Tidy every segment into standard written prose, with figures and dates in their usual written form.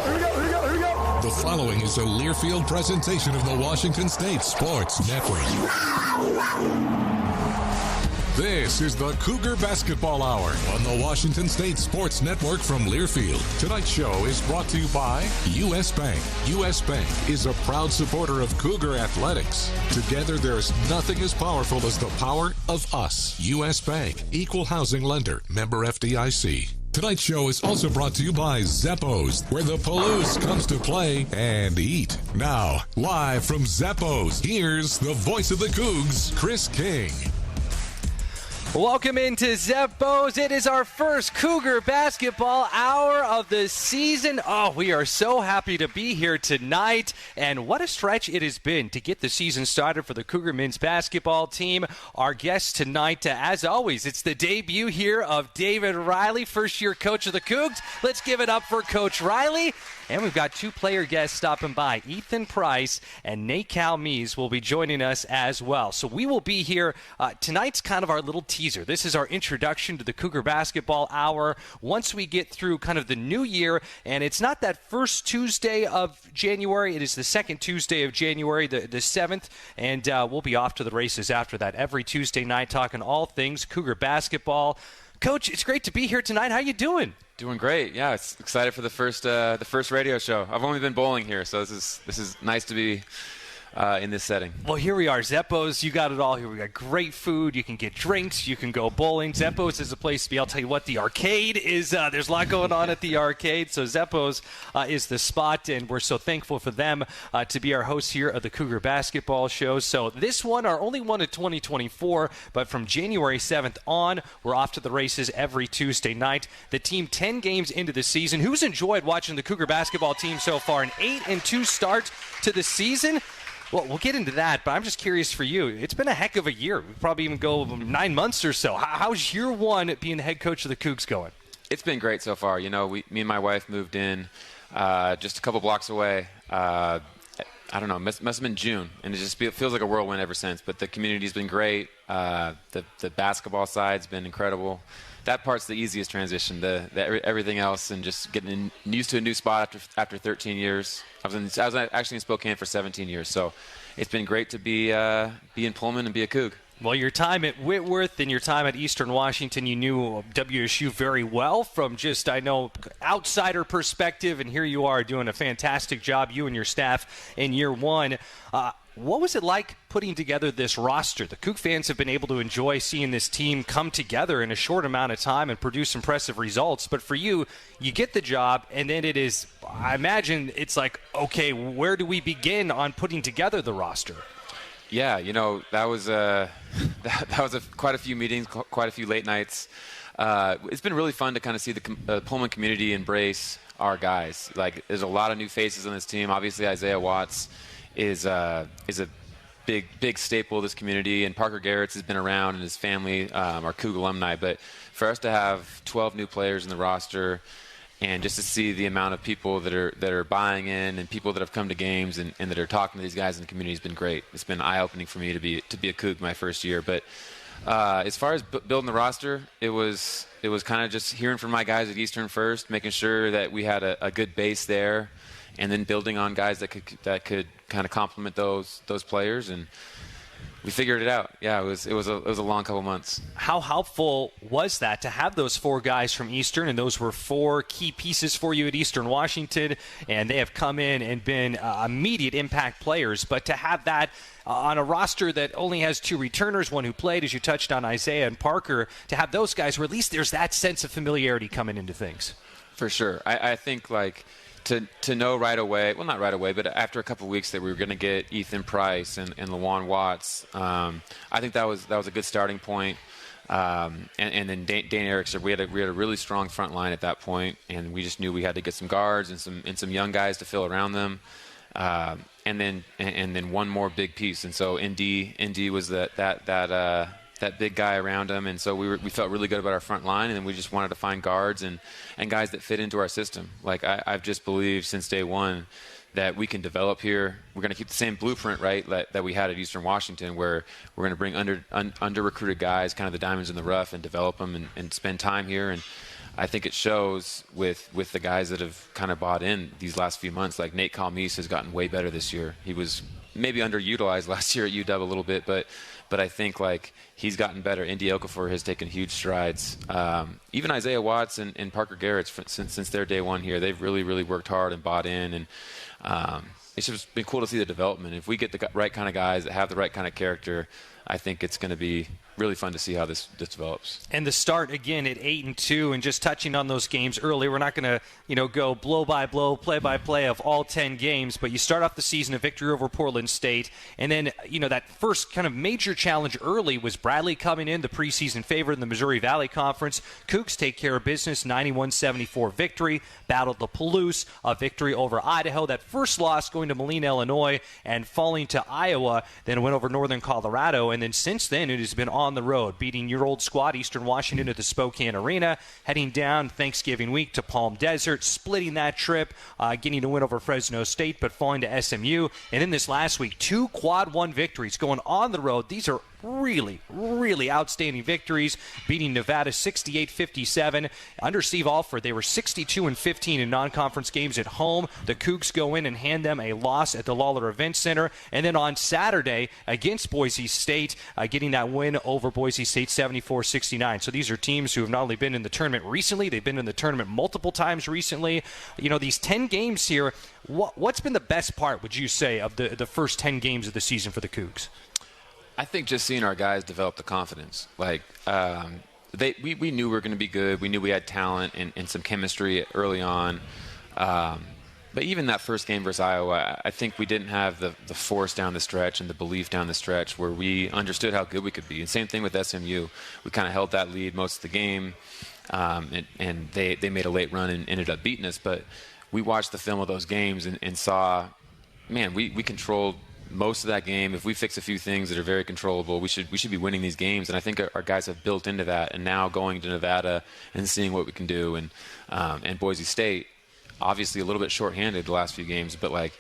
The following is a Learfield presentation of the Washington State Sports Network. This is the Cougar Basketball Hour on the Washington State Sports Network from Learfield. Tonight's show is brought to you by U.S. Bank. U.S. Bank is a proud supporter of Cougar athletics. Together, there's nothing as powerful as the power of us. U.S. Bank, equal housing lender, member FDIC. Tonight's show is also brought to you by Zappos, where the Palouse comes to play and eat. Now, live from Zappos, here's the voice of the Cougs, Chris King. Welcome into Zappos. It is our first Cougar Basketball Hour of the season. Oh, we are so happy to be here tonight. And what a stretch it has been to get the season started for the Cougar men's basketball team. Our guest tonight, as always, it's the debut here of David Riley, first-year coach of the Cougs. Let's give it up for Coach Riley. And we've got two player guests stopping by. Ethan Price and Nate Calmes will be joining us as well. So we will be here. Tonight's kind of our little teaser. This is our introduction to the Cougar Basketball Hour. Once we get through kind of the new year, and it's not that first Tuesday of January. It is the second Tuesday of January, the 7th. And we'll be off to the races after that every Tuesday night talking all things Cougar basketball. Coach, it's great to be here tonight. How you doing? Doing great. Yeah, it's excited for the first radio show. I've only been bowling here, so this is nice to be in this setting. Well, here we are, Zappos. You got it all here. We got great food. You can get drinks. You can go bowling. Zappos is a place to be. I'll tell you what, the arcade is. There's a lot going on at the arcade. So Zappos is the spot, and we're so thankful for them to be our hosts here of the Cougar Basketball Show. So this one, our only one of 2024, but from January 7th on, we're off to the races every Tuesday night. The team 10 games into the season. Who's enjoyed watching the Cougar basketball team so far? An 8-2 start to the season. Well, we'll get into that, but I'm just curious for you. It's been a heck of a year. We'll probably even go 9 months or so. How's year one being the head coach of the Cougs going? It's been great so far. You know, me and my wife moved in just a couple blocks away. I don't know, must have been June, and it just feels like a whirlwind ever since. But the community's been great. The basketball side's been incredible. That part's the easiest transition. Everything else and just getting used to a new spot after 13 years. I was actually in Spokane for 17 years, so it's been great to be in Pullman and be a Coug. Well, your time at Whitworth and your time at Eastern Washington, you knew WSU very well from just, I know, outsider perspective, and here you are doing a fantastic job, you and your staff, in year one. What was it like putting together this roster? The Coug fans have been able to enjoy seeing this team come together in a short amount of time and produce impressive results. But for you, you get the job, and then it is, I imagine it's like, okay, where do we begin on putting together the roster? Yeah, you know, that was quite a few meetings, quite a few late nights. It's been really fun to kind of see the Pullman community embrace our guys. Like, there's a lot of new faces on this team. Obviously, Isaiah Watts is a big staple of this community, and Parker Garrett's has been around, and his family are Coug alumni. But for us to have 12 new players in the roster, and just to see the amount of people that are buying in, and people that have come to games and that are talking to these guys in the community has been great. It's been eye-opening for me to be a Coug my first year. But as far as building the roster, it was kind of just hearing from my guys at Eastern first, making sure that we had a good base there, and then building on guys that could kind of complement those players, and we figured it out. Yeah, it was a long couple months. How helpful was that to have those four guys from Eastern, and those were four key pieces for you at Eastern Washington, and they have come in and been immediate impact players, but to have that on a roster that only has two returners, one who played, as you touched on, Isaiah and Parker, to have those guys where at least there's that sense of familiarity coming into things? For sure. I think, like, to know right away, well, not right away, but after a couple of weeks that we were going to get Ethan Price and LaJuan Watts, I think that was a good starting point. And then Dane Erickson, we had a really strong front line at that point, and we just knew we had to get some guards and some young guys to fill around them, and then one more big piece. And so ND was that big guy around him, and so we felt really good about our front line, and then we just wanted to find guards and guys that fit into our system. Like, I've just believed since day one that we can develop here. We're going to keep the same blueprint, right, that we had at Eastern Washington, where we're going to bring under recruited guys, kind of the diamonds in the rough, and develop them and spend time here. And I think it shows with the guys that have kind of bought in these last few months. Like Nate Calmise has gotten way better this year. He was maybe underutilized last year at UW a little bit, but I think like he's gotten better. Indy Okafor has taken huge strides. Even Isaiah Watts and Parker Garrett, since their day one here, they've really, really worked hard and bought in. And it's just been cool to see the development. If we get the right kind of guys that have the right kind of character, I think it's going to be really fun to see how this develops. And the start again at 8-2, and just touching on those games early. We're not going to, go blow by blow, play by play of all 10 games, but you start off the season a victory over Portland State, and then that first kind of major challenge early was Bradley coming in, the preseason favorite in the Missouri Valley Conference. Cougs take care of business, 91-74 victory. Battled the Palouse, a victory over Idaho. That first loss going to Moline, Illinois, and falling to Iowa. Then went over Northern Colorado, and then since then it has been on the road, beating your old squad, Eastern Washington, at the Spokane Arena, heading down Thanksgiving week to Palm Desert, splitting that trip, getting a win over Fresno State, but falling to SMU. And in this last week, 2 quad 1 victories going on the road. These are really, really outstanding victories, beating Nevada 68-57. Under Steve Alford, they were 62-15 in non-conference games at home. The Cougs go in and hand them a loss at the Lawler Event Center. And then on Saturday against Boise State, getting that win over Boise State 74-69. So these are teams who have not only been in the tournament recently, they've been in the tournament multiple times recently. These 10 games here, what's been the best part, would you say, of the first 10 games of the season for the Cougs? I think just seeing our guys develop the confidence. Like, we knew we were going to be good. We knew we had talent and some chemistry early on. But even that first game versus Iowa, I think we didn't have the force down the stretch and the belief down the stretch where we understood how good we could be. And same thing with SMU. We kind of held that lead most of the game, and they made a late run and ended up beating us. But we watched the film of those games and saw, man, we controlled most of that game. If we fix a few things that are very controllable, we should be winning these games. And I think our guys have built into that. And now going to Nevada and seeing what we can do, and Boise State, obviously a little bit shorthanded the last few games, but like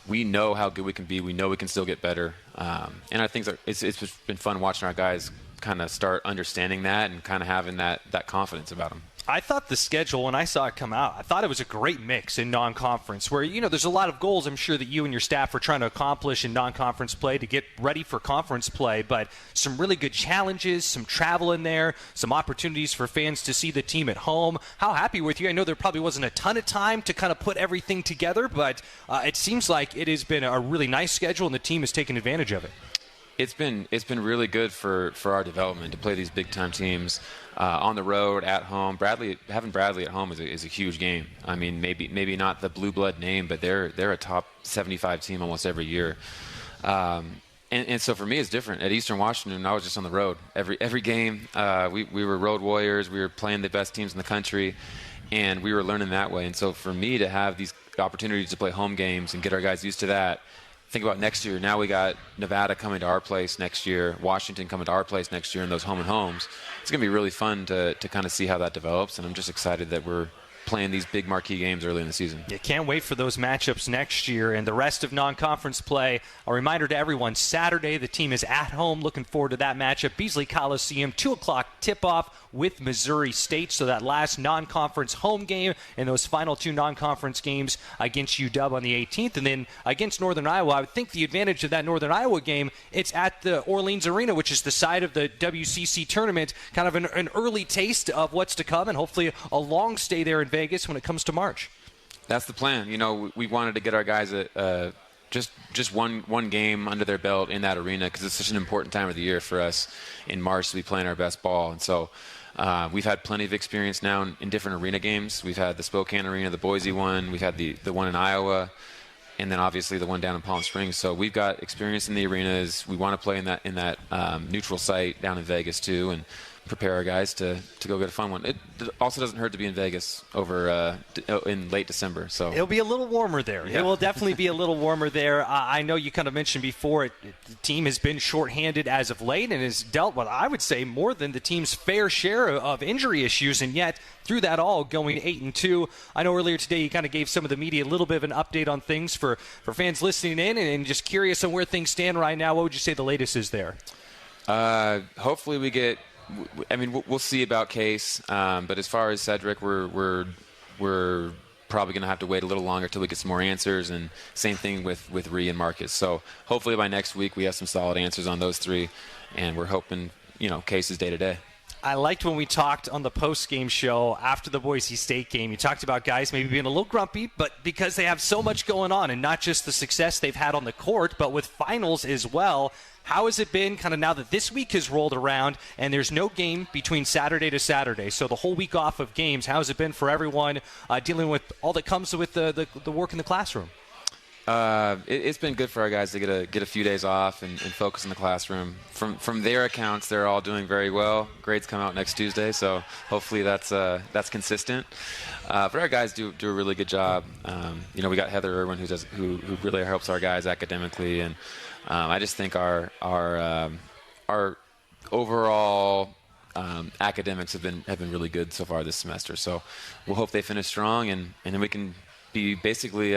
we know how good we can be. We know we can still get better. And I think it's been fun watching our guys kind of start understanding that and kind of having that confidence about them. I thought the schedule, when I saw it come out, I thought it was a great mix in non-conference where, there's a lot of goals I'm sure that you and your staff are trying to accomplish in non-conference play to get ready for conference play, but some really good challenges, some travel in there, some opportunities for fans to see the team at home. How happy with you? I know there probably wasn't a ton of time to kind of put everything together, but it seems like it has been a really nice schedule and the team has taken advantage of it. It's been really good for our development to play these big time teams on the road, at home. Having Bradley at home is a huge game. I mean, maybe not the blue blood name, but they're a top 75 team almost every year. And so for me, it's different. At Eastern Washington, I was just on the road every game. We were road warriors. We were playing the best teams in the country, and we were learning that way. And so for me to have these opportunities to play home games and get our guys used to that. Think about next year. Now we got Nevada coming to our place next year, Washington coming to our place next year in those home and homes. It's going to be really fun to kind of see how that develops, and I'm just excited that we're playing these big marquee games early in the season. You can't wait for those matchups next year and the rest of non-conference play. A reminder to everyone, Saturday the team is at home. Looking forward to that matchup. Beasley Coliseum, 2 o'clock tip-off with Missouri State. So that last non-conference home game and those final 2 non-conference games against UW on the 18th. And then against Northern Iowa, I would think the advantage of that Northern Iowa game, it's at the Orleans Arena, which is the site of the WCC tournament. Kind of an early taste of what's to come, and hopefully a long stay there in Vegas when it comes to March. That's the plan. We wanted to get our guys just one game under their belt in that arena because it's such an important time of the year for us in March to be playing our best ball. And so we've had plenty of experience now in different arena games. We've had the Spokane Arena, the Boise one. We've had the one in Iowa, and then obviously the one down in Palm Springs. So we've got experience in the arenas. We want to play in that neutral site down in Vegas too, and prepare our guys to go get a fun one. It also doesn't hurt to be in Vegas over in late December. So it'll be a little warmer there. Yeah. It will definitely be a little warmer there. I know you kind of mentioned before the team has been shorthanded as of late and has dealt with, I would say, more than the team's fair share of injury issues, and yet through that all going 8-2. I know earlier today you kind of gave some of the media a little bit of an update on things for fans listening in and just curious on where things stand right now. What would you say the latest is there? Hopefully we get I mean, we'll see about Case, but as far as Cedric, we're probably going to have to wait a little longer till we get some more answers, and same thing with Ree and Marcus. So hopefully by next week we have some solid answers on those three, and we're hoping, Case is day to day. I liked when we talked on the post-game show after the Boise State game. You talked about guys maybe being a little grumpy, but because they have so much going on, and not just the success they've had on the court, but with finals as well. How has it been kind of now that this week has rolled around and there's no game between Saturday to Saturday, so the whole week off of games, how has it been for everyone dealing with all that comes with the work in the classroom? It's been good for our guys to get a few days off and focus in the classroom. From their accounts, they're all doing very well. Grades come out next Tuesday, so hopefully that's consistent. But our guys do a really good job. We got Heather Irwin who really helps our guys academically, and I just think our overall academics have been really good so far this semester. So we'll hope they finish strong, and then we can be basically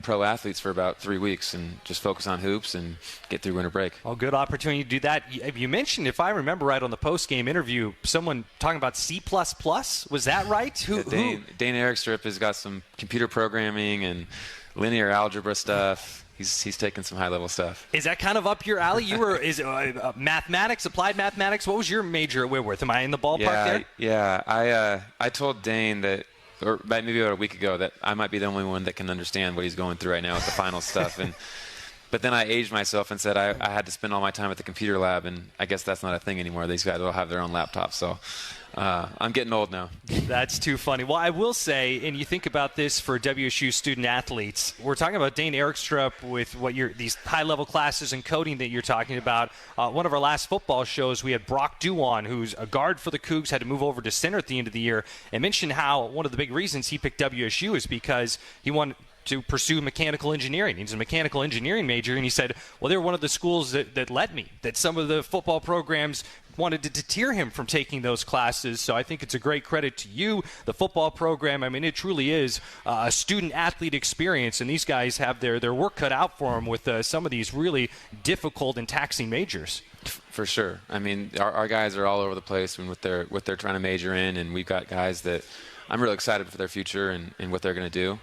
pro athletes for about 3 weeks and just focus on hoops and get through winter break. Well, good opportunity to do that. You mentioned, if I remember right, on the post-game interview, someone talking about C++. Was that right? Dane Erikstrup has got some computer programming and linear algebra stuff. He's taking some high-level stuff. Is that kind of up your alley? You were mathematics, applied mathematics. What was your major at Whitworth? Am I in the ballpark there? Yeah. I told Dane that, or maybe about a week ago, that I might be the only one that can understand what he's going through right now with the final stuff. But then I aged myself and said I had to spend all my time at the computer lab, and I guess that's not a thing anymore. These guys all have their own laptops, so I'm getting old now. That's too funny. Well, I will say, and you think about this for WSU student-athletes, we're talking about Dane Erikstrup with these high-level classes in coding that you're talking about. One of our last football shows, we had Brock Duan, who's a guard for the Cougs, had to move over to center at the end of the year, and mentioned how one of the big reasons he picked WSU is because he wanted to pursue mechanical engineering. He's a mechanical engineering major, and he said, well, they're one of the schools that let me, that some of the football programs wanted to deter him from taking those classes. So I think it's a great credit to you, the football program. I mean, it truly is a student-athlete experience, and these guys have their work cut out for them with some of these really difficult and taxing majors. For sure. I mean, our guys are all over the place and what they're trying to major in, and we've got guys that I'm really excited for their future and what they're going to do.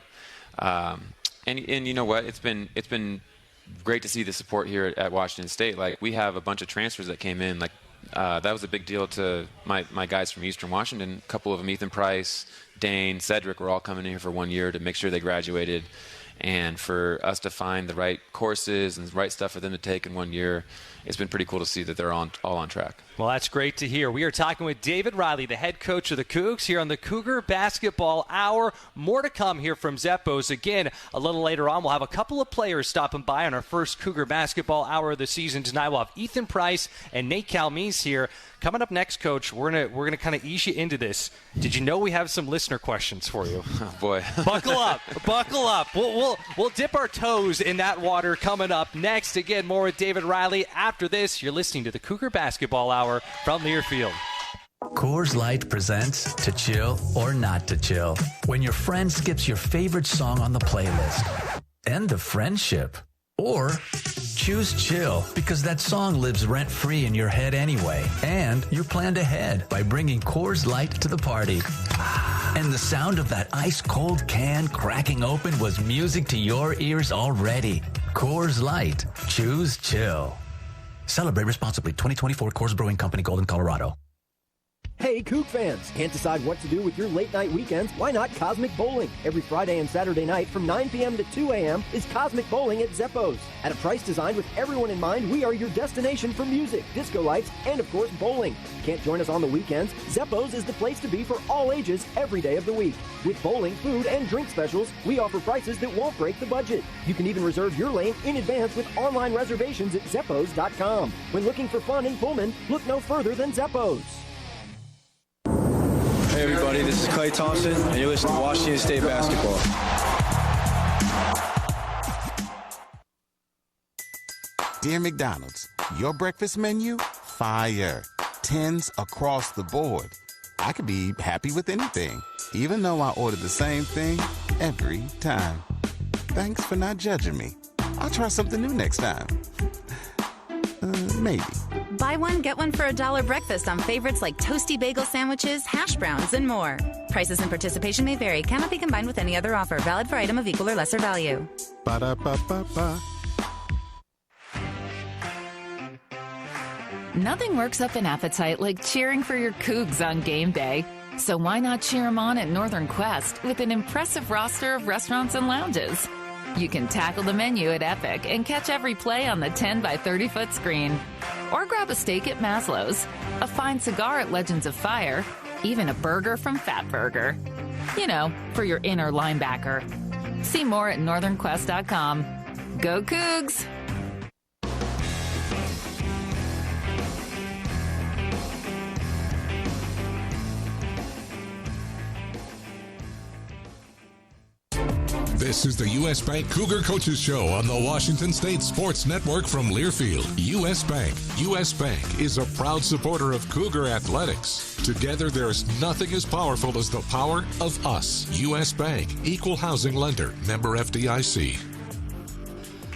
And you know what? It's been great to see the support here at Washington State. Like, we have a bunch of transfers that came in. Like, that was a big deal to my guys from Eastern Washington. A couple of them, Ethan Price, Dane, Cedric, were all coming in here for 1 year to make sure they graduated. And for us to find the right courses and the right stuff for them to take in 1 year, it's been pretty cool to see that they're all on track. Well, that's great to hear. We are talking with David Riley, the head coach of the Cougs, here on the Cougar Basketball Hour. More to come here from Zeppos. Again, a little later on, we'll have a couple of players stopping by on our first Cougar Basketball Hour of the season tonight. We'll have Ethan Price and Nate Calmese here. Coming up next, Coach, we're gonna kind of ease you into this. Did you know we have some listener questions for you? Oh boy! Buckle up, buckle up. We'll dip our toes in that water coming up next. Again, more with David Riley after this. You're listening to the Cougar Basketball Hour from Learfield. Coors Light presents To Chill or Not to Chill. When your friend skips your favorite song on the playlist. End the friendship. Or choose chill because that song lives rent-free in your head anyway. And you planned ahead by bringing Coors Light to the party. And the sound of that ice-cold can cracking open was music to your ears already. Coors Light. Choose chill. Celebrate responsibly. 2024 Coors Brewing Company, Golden, Colorado. Hey, Coug fans! Can't decide what to do with your late-night weekends? Why not Cosmic Bowling? Every Friday and Saturday night from 9 p.m. to 2 a.m. is Cosmic Bowling at Zeppos. At a price designed with everyone in mind, we are your destination for music, disco lights, and of course, bowling. Can't join us on the weekends? Zeppos is the place to be for all ages every day of the week. With bowling, food, and drink specials, we offer prices that won't break the budget. You can even reserve your lane in advance with online reservations at Zeppos.com. When looking for fun in Pullman, look no further than Zeppos. Hey everybody, this is Klay Thompson, and you're listening to Washington State Basketball. Dear McDonald's, your breakfast menu? Fire. 10s across the board. I could be happy with anything, even though I order the same thing every time. Thanks for not judging me. I'll try something new next time. Maybe. Buy one, get one for $1 breakfast on favorites like toasty bagel sandwiches, hash browns, and more. Prices and participation may vary. Cannot be combined with any other offer. Valid for item of equal or lesser value. Ba-da-ba-ba-ba. Nothing works up an appetite like cheering for your Cougs on game day. So why not cheer them on at Northern Quest with an impressive roster of restaurants and lounges? You can tackle the menu at Epic and catch every play on the 10 by 30-foot screen. Or grab a steak at Maslow's, a fine cigar at Legends of Fire, even a burger from Fat Burger. You know, for your inner linebacker. See more at northernquest.com. Go Cougs! This is the U.S. Bank Cougar Coaches Show on the Washington State Sports Network from Learfield. U.S. Bank. U.S. Bank is a proud supporter of Cougar athletics. Together, there's nothing as powerful as the power of us. U.S. Bank. Equal housing lender. Member FDIC.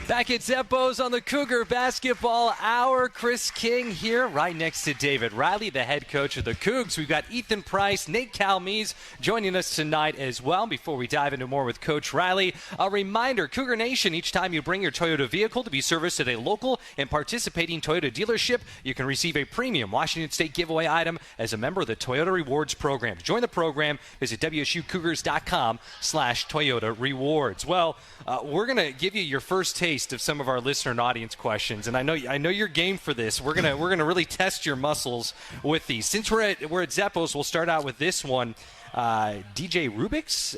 Back at Zeppo's on the Cougar Basketball Hour. Chris King here, right next to David Riley, the head coach of the Cougs. We've got Ethan Price, Nate Calmes joining us tonight as well. Before we dive into more with Coach Riley, a reminder, Cougar Nation, each time you bring your Toyota vehicle to be serviced at a local and participating Toyota dealership, you can receive a premium Washington State giveaway item as a member of the Toyota Rewards program. To join the program, visit WSUCougars.com/Toyota Rewards. Well, we're going to give you your first taste of some of our listener and audience questions, and I know you're game for this. We're gonna really test your muscles with these. Since we're at Zeppo's, we'll start out with this one. DJ Rubik's,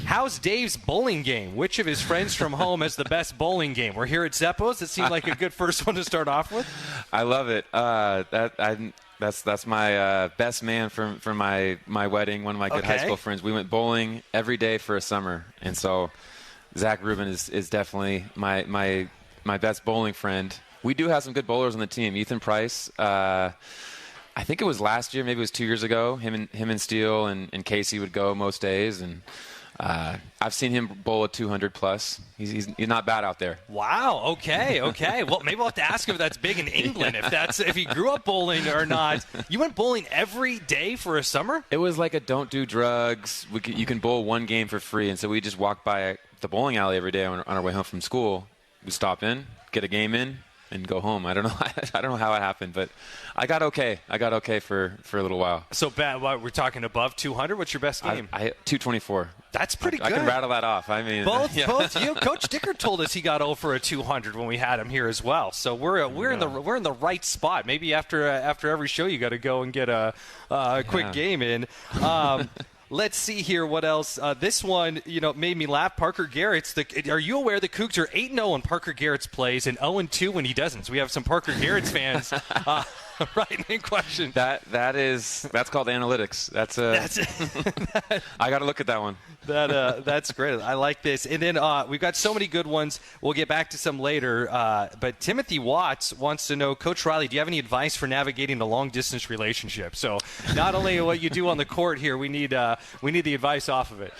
how's Dave's bowling game? Which of his friends from home has the best bowling game? We're here at Zeppo's. It seemed like a good first one to start off with. I love it. That's my best man from my wedding. One of my good high school friends. We went bowling every day for a summer, and so Zach Rubin is definitely my best bowling friend. We do have some good bowlers on the team. Ethan Price, I think it was last year, maybe it was 2 years ago. Him and Steele and Casey would go most days, and I've seen him bowl a 200 plus. He's not bad out there. Wow. Okay. Well, maybe we'll have to ask him if that's big in England. If he grew up bowling or not. You went bowling every day for a summer? It was like a don't do drugs. You can bowl one game for free, and so we just walked by the bowling alley every day on our way home from school. We'd stop in, get a game in, and go home. I don't know how it happened, but I got okay. For a little while. So bad. What, we're talking above 200. What's your best game? 224. That's pretty good. I can rattle that off. I mean, both you. Coach Dicker told us he got over a 200 when we had him here as well. So we're in the right spot. Maybe after every show you got to go and get a quick game in. Let's see here what else. This one, made me laugh. Parker Garrett's. Are you aware the Cougs are 8-0 when Parker Garrett's plays and 0-2 when he doesn't? So we have some Parker Garrett's fans. Right in question. That's called analytics. That's I got to look at that one. That's great. I like this. And then we've got so many good ones. We'll get back to some later. But Timothy Watts wants to know, Coach Riley, do you have any advice for navigating a long-distance relationship? So not only what you do on the court here, we need the advice off of it.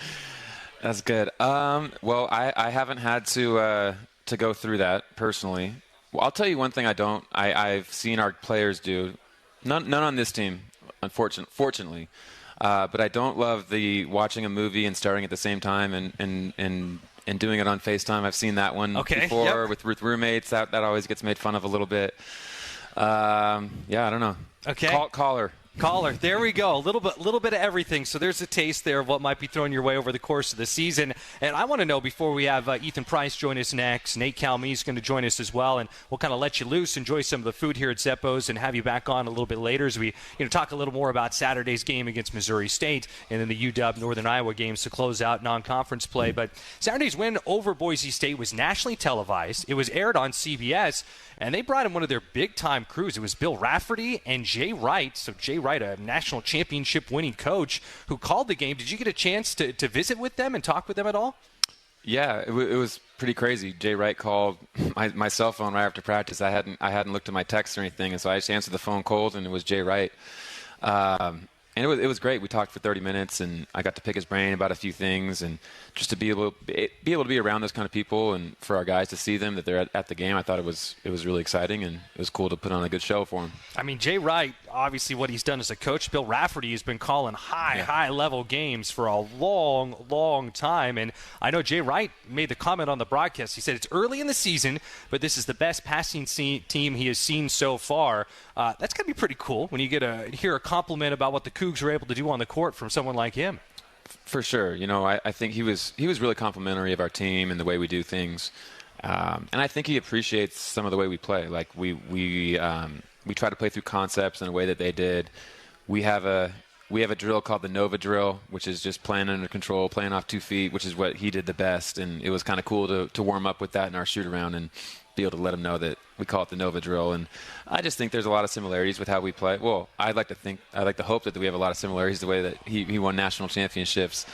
That's good. Well, I haven't had to go through that personally. Well, I'll tell you one thing I've seen our players do. None on this team, fortunately. But I don't love the watching a movie and starting at the same time and doing it on FaceTime. I've seen that one before with roommates. That always gets made fun of a little bit. I don't know. Okay. Caller, there we go. A little bit of everything. So there's a taste there of what might be thrown your way over the course of the season. And I want to know, before we have Ethan Price join us next, Nate Calmes is going to join us as well, and we'll kind of let you loose, enjoy some of the food here at Zeppo's, and have you back on a little bit later as we talk a little more about Saturday's game against Missouri State and then the UW Northern Iowa games to close out non-conference play. But Saturday's win over Boise State was nationally televised. It was aired on CBS. And they brought in one of their big-time crews. It was Bill Rafferty and Jay Wright. So Jay Wright, a national championship-winning coach who called the game. Did you get a chance to visit with them and talk with them at all? Yeah, it was pretty crazy. Jay Wright called my cell phone right after practice. I hadn't looked at my text or anything, and so I just answered the phone cold, and it was Jay Wright. it was great. We talked for 30 minutes, and I got to pick his brain about a few things, and just to be able to be around those kind of people, and for our guys to see them that they're at the game, I thought it was really exciting, and it was cool to put on a good show for him. I mean, Jay Wright, obviously what he's done as a coach, Bill Rafferty has been calling high-level games for a long, long time, and I know Jay Wright made the comment on the broadcast. He said it's early in the season, but this is the best passing team he has seen so far. That's going to be pretty cool when you get hear a compliment about what the Cougs are able to do on the court from someone like him. For sure. I think he was really complimentary of our team and the way we do things. And I think he appreciates some of the way we play. Like we try to play through concepts in a way that they did. We have a drill called the Nova drill, which is just playing under control, playing off 2 feet, which is what he did the best. And it was kind of cool to warm up with that in our shoot around and be able to let him know that we call it the Nova drill. And I just think there's a lot of similarities with how we play. Well, I'd like to hope that we have a lot of similarities the way that he won national championships.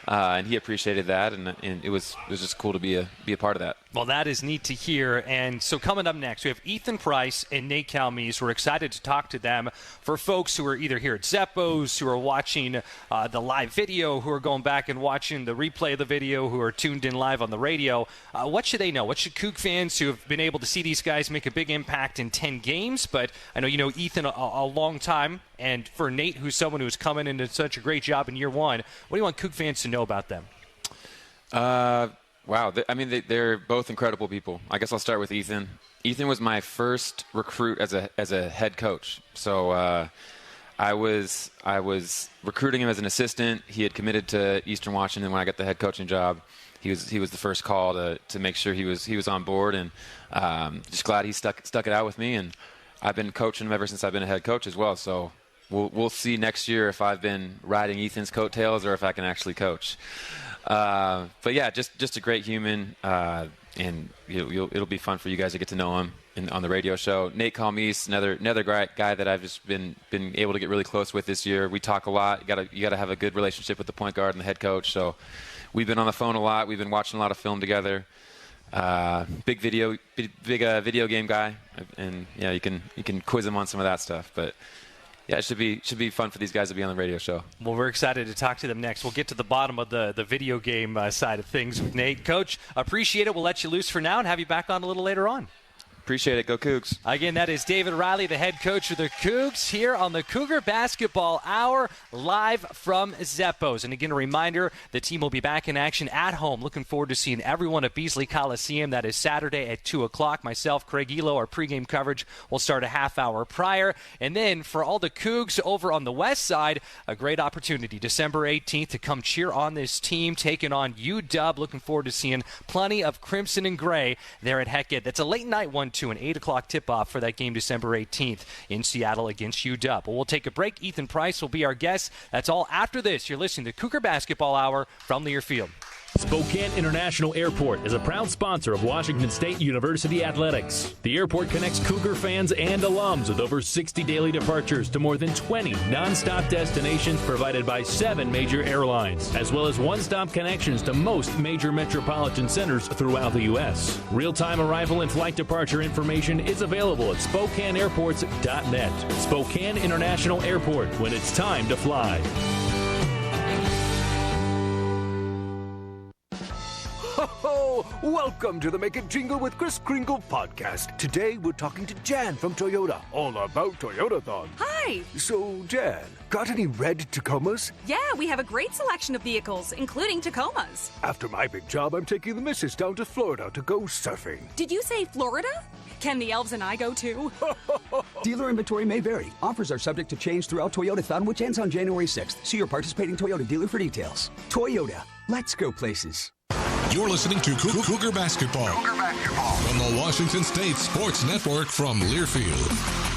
And he appreciated that, and it was just cool to be a part of that. Well, that is neat to hear. And so coming up next, we have Ethan Price and Nate Calmese. We're excited to talk to them. For folks who are either here at Zeppo's, who are watching the live video, who are going back and watching the replay of the video, who are tuned in live on the radio, what should they know? What should Coug fans who have been able to see these guys make a big impact in 10 games? But I know you know Ethan a long time. And for Nate, who's someone who's coming into such a great job in year one, what do you want Coug fans to know about them? Wow. They're both incredible people. I guess I'll start with Ethan. Ethan was my first recruit as a head coach. So I was recruiting him as an assistant. He had committed to Eastern Washington when I got the head coaching job. He was the first call to make sure he was on board, and just glad he stuck it out with me. And I've been coaching him ever since I've been a head coach as well. So we'll see next year if I've been riding Ethan's coattails or if I can actually coach. But yeah, just a great human, and it'll be fun for you guys to get to know him on the radio show. Nate Calmese, another guy that I've just been able to get really close with this year. We talk a lot. You gotta have a good relationship with the point guard and the head coach. So we've been on the phone a lot. We've been watching a lot of film together. Big video game guy, and yeah, you can quiz him on some of that stuff, but. Yeah, it should be fun for these guys to be on the radio show. Well, we're excited to talk to them next. We'll get to the bottom of the video game side of things with Nate. Coach, appreciate it. We'll let you loose for now and have you back on a little later on. Appreciate it. Go Cougs. Again, that is David Riley, the head coach of the Cougs, here on the Cougar Basketball Hour, live from Zeppo's. And again, a reminder, the team will be back in action at home. Looking forward to seeing everyone at Beasley Coliseum. That is Saturday at 2 o'clock. Myself, Craig Elo, our pregame coverage will start a half hour prior. And then for all the Cougs over on the west side, a great opportunity, December 18th, to come cheer on this team, taking on UW. Looking forward to seeing plenty of crimson and gray there at Heckett. That's a late night one, to an 8 o'clock tip-off for that game December 18th in Seattle against UW. Well, we'll take a break. Ethan Price will be our guest. That's all after this. You're listening to Cougar Basketball Hour from Learfield. Spokane International Airport is a proud sponsor of Washington State University Athletics. The airport connects Cougar fans and alums with over 60 daily departures to more than 20 nonstop destinations provided by 7 major airlines, as well as one-stop connections to most major metropolitan centers throughout the U.S. Real-time arrival and flight departure information is available at SpokaneAirports.net. Spokane International Airport, when it's time to fly. Ho! Welcome to the Make It Jingle with Chris Kringle podcast. Today we're talking to Jan from Toyota, all about Toyotathon. Hi! So, Jan, got any red Tacomas? Yeah, we have a great selection of vehicles, including Tacomas. After my big job, I'm taking the missus down to Florida to go surfing. Did you say Florida? Can the elves and I go too? Dealer inventory may vary. Offers are subject to change throughout Toyotathon, which ends on January 6th. See your participating Toyota dealer for details. Toyota, let's go places. You're listening to Cougar Basketball. Cougar Basketball. On the Washington State Sports Network from Learfield.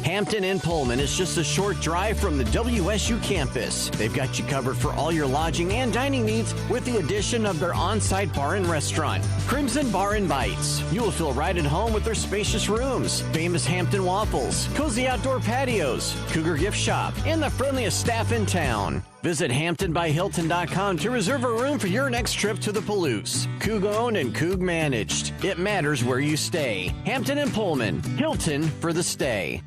Hampton and Pullman is just a short drive from the WSU campus. They've got you covered for all your lodging and dining needs with the addition of their on-site bar and restaurant, Crimson Bar and Bites. You will feel right at home with their spacious rooms, famous Hampton waffles, cozy outdoor patios, Cougar gift shop, and the friendliest staff in town. Visit HamptonByHilton.com to reserve a room for your next trip to the Palouse. Coug owned and Coug managed. It matters where you stay. Hampton and Pullman. Hilton for the stay.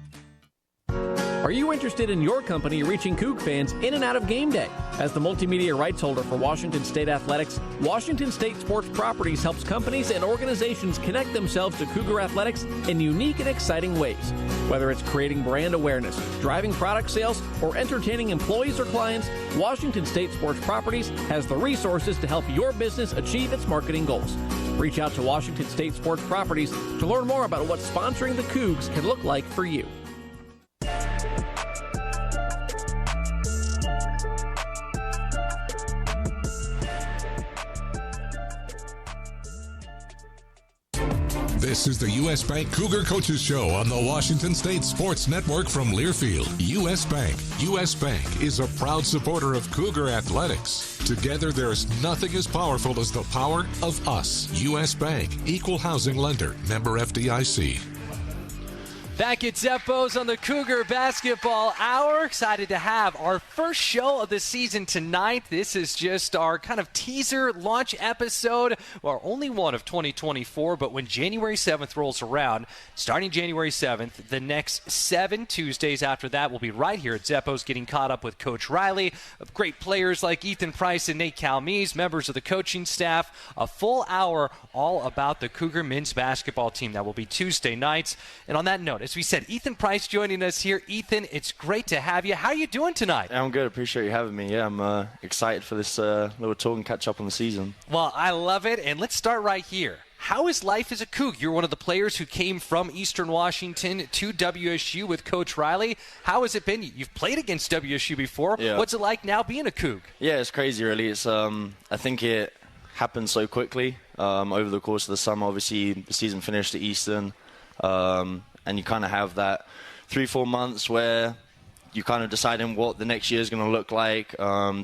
Are you interested in your company reaching Coug fans in and out of game day? As the multimedia rights holder for Washington State Athletics, Washington State Sports Properties helps companies and organizations connect themselves to Cougar Athletics in unique and exciting ways. Whether it's creating brand awareness, driving product sales, or entertaining employees or clients, Washington State Sports Properties has the resources to help your business achieve its marketing goals. Reach out to Washington State Sports Properties to learn more about what sponsoring the Cougs can look like for you. This is the U.S. Bank Cougar Coaches Show on the Washington State Sports Network from Learfield. U.S. Bank. U.S. Bank is a proud supporter of Cougar athletics. Together, there's nothing as powerful as the power of us. U.S. Bank. Equal housing lender. Member FDIC. Back at Zeppo's on the Cougar Basketball Hour. Excited to have our first show of the season tonight. This is just our kind of teaser launch episode. Our only one of 2024, but when January 7th rolls around, starting January 7th, the next 7 Tuesdays after that, we'll be right here at Zeppo's getting caught up with Coach Riley, of great players like Ethan Price and Nate Calmese, members of the coaching staff. A full hour all about the Cougar men's basketball team. That will be Tuesday nights. And on that note, as we said, Ethan Price joining us here. Ethan, it's great to have you. How are you doing tonight? I'm good. Appreciate you having me. Yeah, I'm excited for this little talk and catch up on the season. Well, I love it. And let's start right here. How is life as a Coug? You're one of the players who came from Eastern Washington to WSU with Coach Riley. How has it been? You've played against WSU before. Yeah. What's it like now being a Coug? Yeah, it's crazy, really. It's I think it happened so quickly over the course of the summer. Obviously, the season finished at Eastern. And you kind of have that 3-4 months where you kind of deciding what the next year is going to look like,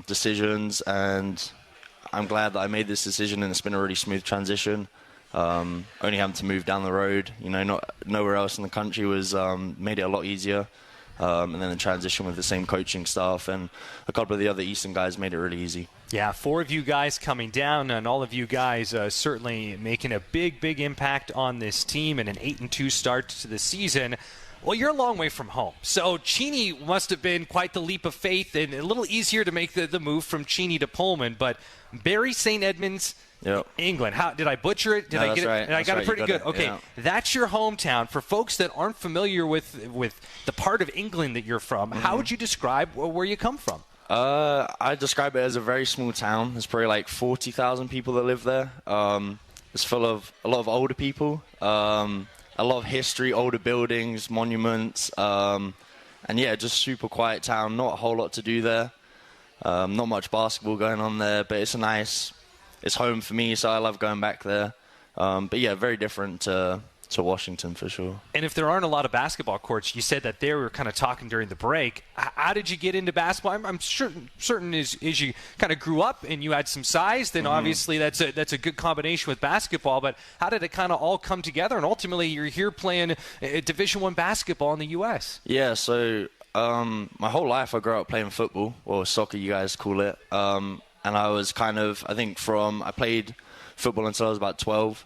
decisions, and I'm glad that I made this decision, and it's been a really smooth transition. Only having to move down the road, not nowhere else in the country was made it a lot easier. And then the transition with the same coaching staff and a couple of the other Eastern guys made it really easy. Yeah, 4 of you guys coming down, and all of you guys certainly making a big, big impact on this team and an 8-2 start to the season. Well, you're a long way from home. So Cheney must have been quite the leap of faith and a little easier to make the move from Cheney to Pullman. But Barry St. Edmunds, yep. England. How did I butcher it? Did I get it? Right. I got it pretty good. Okay, yeah. That's your hometown. For folks that aren't familiar with the part of England that you're from, how would you describe where you come from? I describe it as a very small town. There's probably like 40,000 people that live there. It's full of a lot of older people, a lot of history, older buildings, monuments, and yeah, just super quiet town. Not a whole lot to do there. Not much basketball going on there, but it's home for me, so I love going back there. But yeah, very different to Washington for sure. And if there aren't a lot of basketball courts, you said that they were kind of talking during the break. How did you get into basketball? I'm certain as you kind of grew up and you had some size, then obviously that's a good combination with basketball. But how did it kind of all come together? And ultimately, you're here playing Division I basketball in the U.S. Yeah, so my whole life I grew up playing football, or soccer you guys call it. And I was I played football until I was about 12.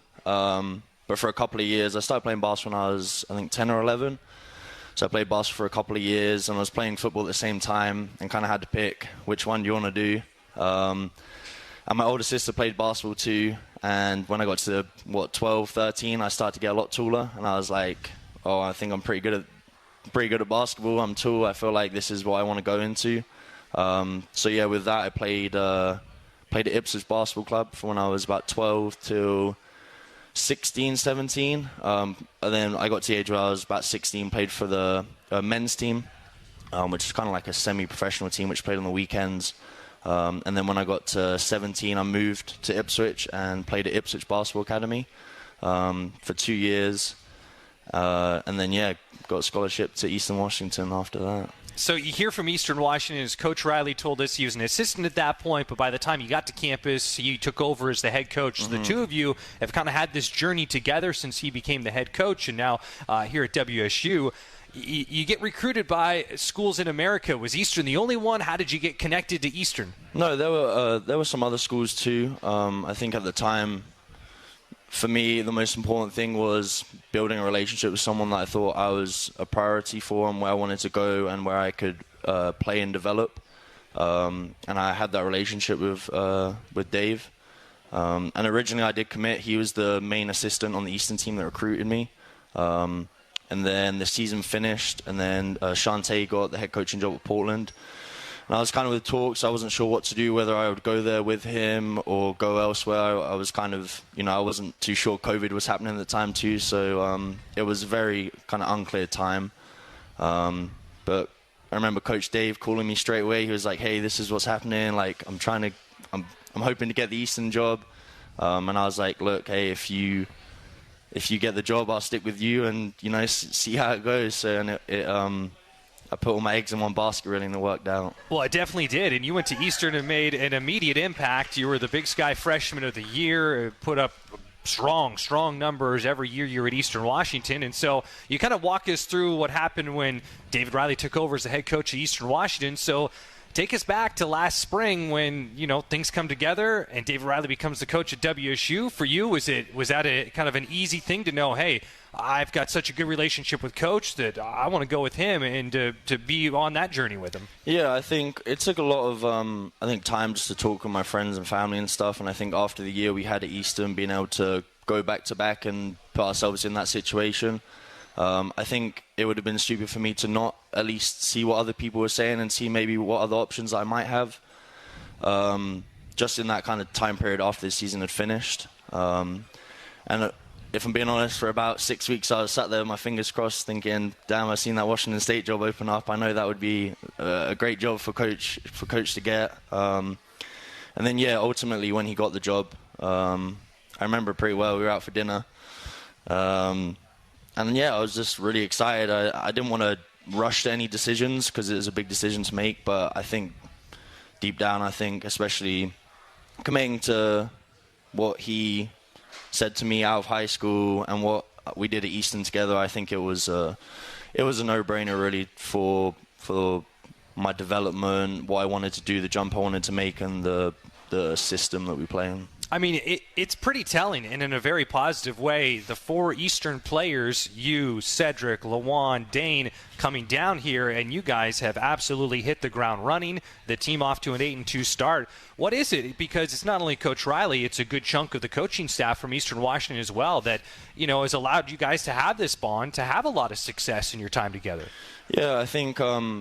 But for a couple of years, I started playing basketball when I was, 10 or 11. So I played basketball for a couple of years, and I was playing football at the same time and kind of had to pick which one do you want to do. And my older sister played basketball too. And when I got to, 12, 13, I started to get a lot taller. And I was like, I think I'm pretty good at basketball. I'm tall. I feel like this is what I want to go into. So yeah, with that, I played at Ipswich Basketball Club from when I was about 12 till 16, 17. And then I got to the age where I was about 16, played for the men's team, which is kind of like a semi-professional team which played on the weekends. And then when I got to 17, I moved to Ipswich and played at Ipswich Basketball Academy for 2 years. And then, got a scholarship to Eastern Washington after that. So you hear from Eastern Washington, as Coach Riley told us, he was an assistant at that point, but by the time you got to campus, you took over as the head coach. So the two of you have kind of had this journey together since he became the head coach, and now here at WSU. You get recruited by schools in America. Was Eastern the only one? How did you get connected to Eastern? No, there were some other schools too. I think at the time, for me, the most important thing was building a relationship with someone that I thought I was a priority for and where I wanted to go and where I could play and develop. And I had that relationship with Dave. And originally I did commit. He was the main assistant on the Eastern team that recruited me. And then the season finished, and then Shantae got the head coaching job at Portland. And I was kind of with talks. I wasn't sure what to do, whether I would go there with him or go elsewhere. I was kind of, I wasn't too sure. COVID was happening at the time too, so it was a very kind of unclear time. But I remember Coach Dave calling me straight away. He was like, "Hey, this is what's happening. Like, I'm hoping to get the Eastern job." And I was like, "Look, hey, if you get the job, I'll stick with you, and see how it goes." So, and I put all my eggs in one basket, really, and it worked out. Well, it definitely did, and you went to Eastern and made an immediate impact. You were the Big Sky Freshman of the Year, put up strong numbers every year you were at Eastern Washington. And so you kind of walk us through what happened when David Riley took over as the head coach at Eastern Washington. So take us back to last spring when, things come together and David Riley becomes the coach at WSU. For you, was that a kind of an easy thing to know, hey, I've got such a good relationship with Coach that I want to go with him and to be on that journey with him? Yeah, I think it took a lot of time just to talk with my friends and family and stuff. And I think after the year we had at Eastern, being able to go back to back and put ourselves in that situation, I think it would have been stupid for me to not at least see what other people were saying and see maybe what other options I might have. Just in that kind of time period after the season had finished. And if I'm being honest, for about 6 weeks I was sat there with my fingers crossed thinking, damn, I've seen that Washington State job open up. I know that would be a great job for coach to get. And then, ultimately when he got the job, I remember pretty well. We were out for dinner. And I was just really excited. I didn't want to rush to any decisions because it was a big decision to make. But I think deep down, especially committing to what he said to me out of high school and what we did at Eastern together, I think it was a no-brainer really for my development, what I wanted to do, the jump I wanted to make, and the system that we play in. I mean, it's pretty telling, and in a very positive way, the four Eastern players, you, Cedric, Lawan, Dane, coming down here, and you guys have absolutely hit the ground running. The team off to an 8-2 start. What is it? Because it's not only Coach Riley, it's a good chunk of the coaching staff from Eastern Washington as well that, has allowed you guys to have this bond, to have a lot of success in your time together. Yeah, I think,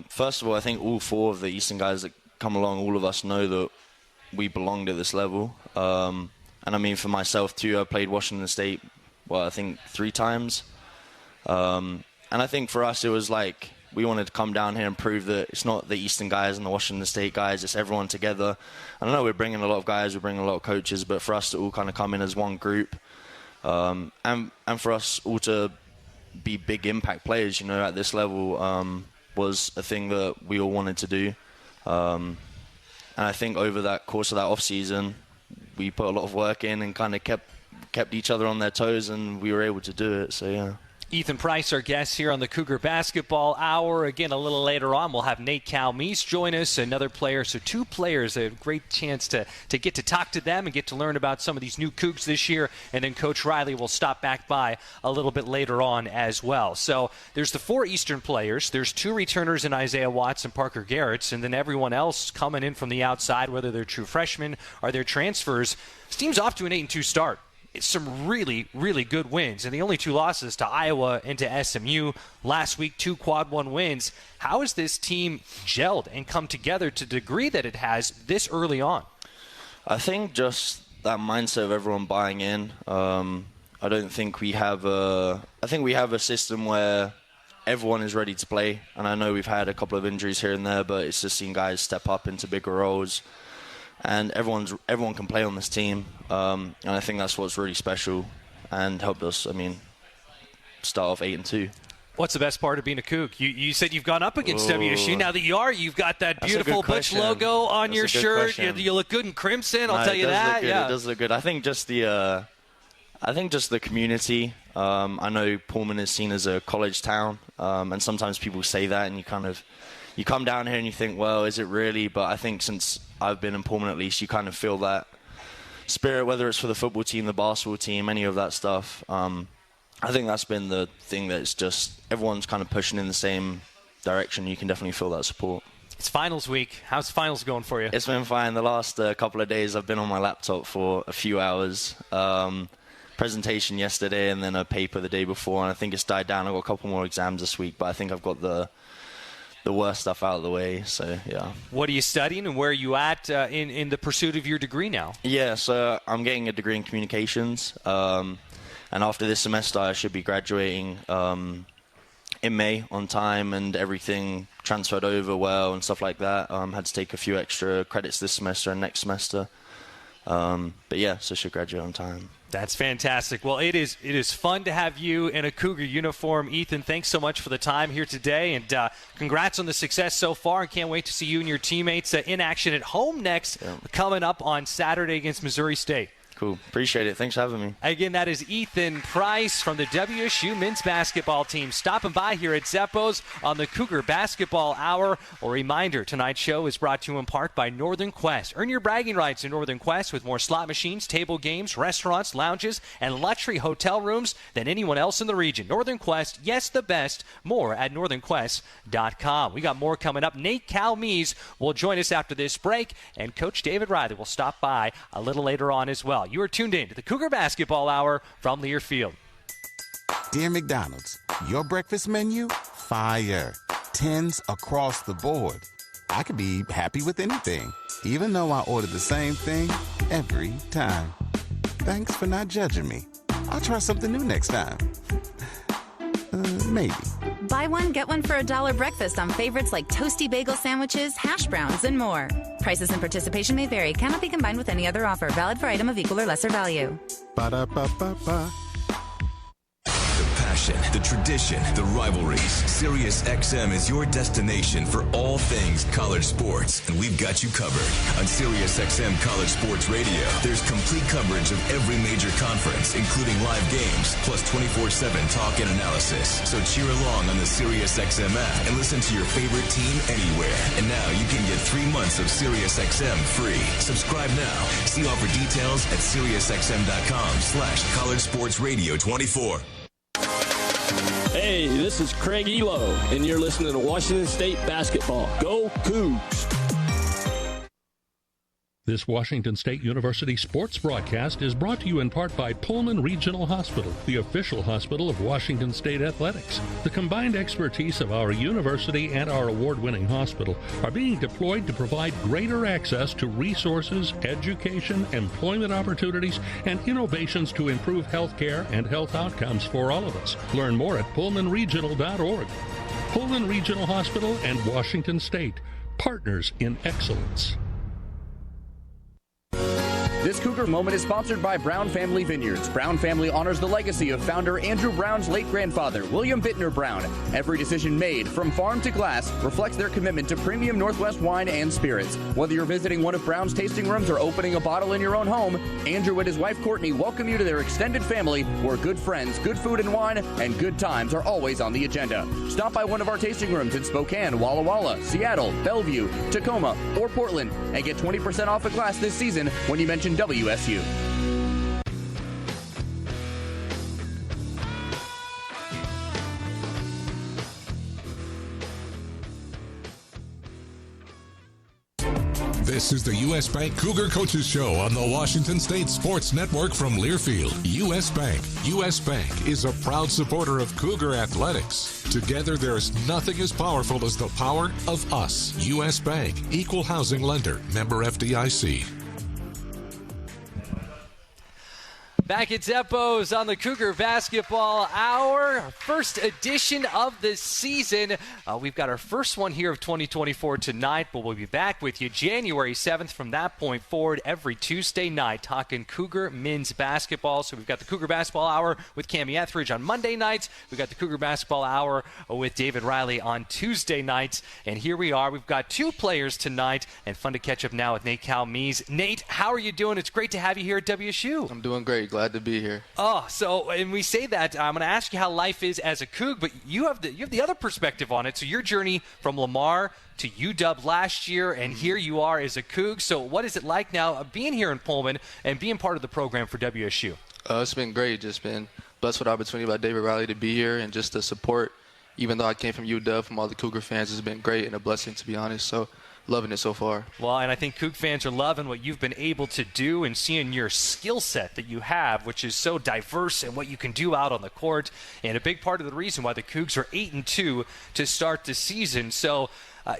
first of all, I think all four of the Eastern guys that come along, all of us know that we belonged at this level. And I mean, for myself too, I played Washington State, I think 3 times. And I think for us, it was like we wanted to come down here and prove that it's not the Eastern guys and the Washington State guys, it's everyone together. I know we're bringing a lot of guys, we're bringing a lot of coaches, but for us to all kind of come in as one group, and for us all to be big impact players, at this level, was a thing that we all wanted to do. And I think over that course of that off season, we put a lot of work in and kind of kept each other on their toes, and we were able to do it. So yeah. Ethan Price, our guest here on the Cougar Basketball Hour. Again, a little later on, we'll have Nate Calmeese join us, another player. So 2 players, a great chance to get to talk to them and get to learn about some of these new Cougs this year. And then Coach Riley will stop back by a little bit later on as well. So there's the 4 Eastern players. There's 2 returners in Isaiah Watts and Parker Garretts, and then everyone else coming in from the outside, whether they're true freshmen or they're transfers. This team's off to an 8-2 start. It's some really, really good wins. And the only 2 losses to Iowa and to SMU. Last week, 2 quad 1 wins. How has this team gelled and come together to the degree that it has this early on? I think just that mindset of everyone buying in. I don't think we have I think we have a system where everyone is ready to play. And I know we've had a couple of injuries here and there, but it's just seen guys step up into bigger roles. And everyone can play on this team, and I think that's what's really special and helped us, start off 8-2. What's the best part of being a Coug? You said you've gone up against WSU. Now that you've got that beautiful Butch logo on your shirt. You look good in crimson, I'll tell you that. Yeah, it does look good. I think just the community. I know Pullman is seen as a college town, and sometimes people say that, and you come down here and you think, well, is it really? But I think since I've been in Pullman, at least, you kind of feel that spirit, whether it's for the football team, the basketball team, any of that stuff. I think that's been the thing that's just everyone's kind of pushing in the same direction. You can definitely feel that support. It's finals week. How's finals going for you? It's been fine. The last couple of days I've been on my laptop for a few hours. Presentation yesterday and then a paper the day before, and I think it's died down. I've got a couple more exams this week, but I think I've got the worst stuff out of the way, so yeah. What are you studying and where are you at in the pursuit of your degree now? Yeah, so I'm getting a degree in communications, and after this semester I should be graduating in May on time and everything transferred over well and stuff like that. Had to take a few extra credits this semester and next semester. But yeah, so I should graduate on time. That's fantastic. Well, it is fun to have you in a Cougar uniform. Ethan, thanks so much for the time here today, and congrats on the success so far. I can't wait to see you and your teammates in action at home next, coming up on Saturday against Missouri State. Cool. Appreciate it. Thanks for having me. Again, that is Ethan Price from the WSU men's basketball team stopping by here at Zeppo's on the Cougar Basketball Hour. A reminder, tonight's show is brought to you in part by Northern Quest. Earn your bragging rights in Northern Quest with more slot machines, table games, restaurants, lounges, and luxury hotel rooms than anyone else in the region. Northern Quest, yes, the best. More at northernquest.com. We got more coming up. Nate Calmees will join us after this break, and Coach David Riley will stop by a little later on as well. You are tuned in to the Cougar Basketball Hour from Learfield. Dear McDonald's, your breakfast menu? Fire. 10s across the board. I could be happy with anything, even though I ordered the same thing every time. Thanks for not judging me. I'll try something new next time. Maybe. Buy one, get one for $1 breakfast on favorites like toasty bagel sandwiches, hash browns, and more. Prices and participation may vary. Cannot be combined with any other offer. Valid for item of equal or lesser value. Ba-da-ba-ba-ba. Passion, the tradition, the rivalries. SiriusXM is your destination for all things college sports, and we've got you covered. On SiriusXM College Sports Radio, there's complete coverage of every major conference, including live games, plus 24/7 talk and analysis. So cheer along on the SiriusXM app and listen to your favorite team anywhere. And now you can get 3 months of SiriusXM free. Subscribe now. See offer details at SiriusXM.com/College Sports Radio 24. Hey, this is Craig Elo, and you're listening to Washington State Basketball. Go Cougs! This Washington State University sports broadcast is brought to you in part by Pullman Regional Hospital, the official hospital of Washington State Athletics. The combined expertise of our university and our award-winning hospital are being deployed to provide greater access to resources, education, employment opportunities, and innovations to improve health care and health outcomes for all of us. Learn more at pullmanregional.org. Pullman Regional Hospital and Washington State, partners in excellence. This Cougar Moment is sponsored by Brown Family Vineyards. Brown Family honors the legacy of founder Andrew Brown's late grandfather, William Bittner Brown. Every decision made, from farm to glass, reflects their commitment to premium Northwest wine and spirits. Whether you're visiting one of Brown's tasting rooms or opening a bottle in your own home, Andrew and his wife Courtney welcome you to their extended family, where good friends, good food and wine, and good times are always on the agenda. Stop by one of our tasting rooms in Spokane, Walla Walla, Seattle, Bellevue, Tacoma, or Portland, and get 20% off a glass this season when you mention WSU. This is the U.S. Bank Cougar Coaches Show on the Washington State Sports Network from Learfield. U.S. Bank. U.S. Bank is a proud supporter of Cougar athletics. Together, there is nothing as powerful as the power of us. U.S. Bank. Equal housing lender. Member FDIC. Back at Zeppo's on the Cougar Basketball Hour, first edition of the season. We've got our first one here of 2024 tonight, but we'll be back with you January 7th from that point forward every Tuesday night talking Cougar men's basketball. So we've got the Cougar Basketball Hour with Cami Etheridge on Monday nights. We've got the Cougar Basketball Hour with David Riley on Tuesday nights. And here we are. We've got 2 players tonight, and fun to catch up now with Nate Calmees. Nate, how are you doing? It's great to have you here at WSU. I'm doing great. Glad Glad to be here. Oh, so, and we say that, I'm going to ask you how life is as a Coug, but you have the other perspective on it. So your journey from Lamar to UW last year, and here you are as a Coug. So what is it like now being here in Pullman and being part of the program for WSU? It's been great. Just been blessed with the opportunity by David Riley to be here, and just the support, even though I came from UW, from all the Cougar fans, has been great and a blessing, to be honest. So loving it so far. Well, and I think Coug fans are loving what you've been able to do and seeing your skill set that you have, which is so diverse, and what you can do out on the court. And a big part of the reason why the Cougs are 8-2 to start the season. So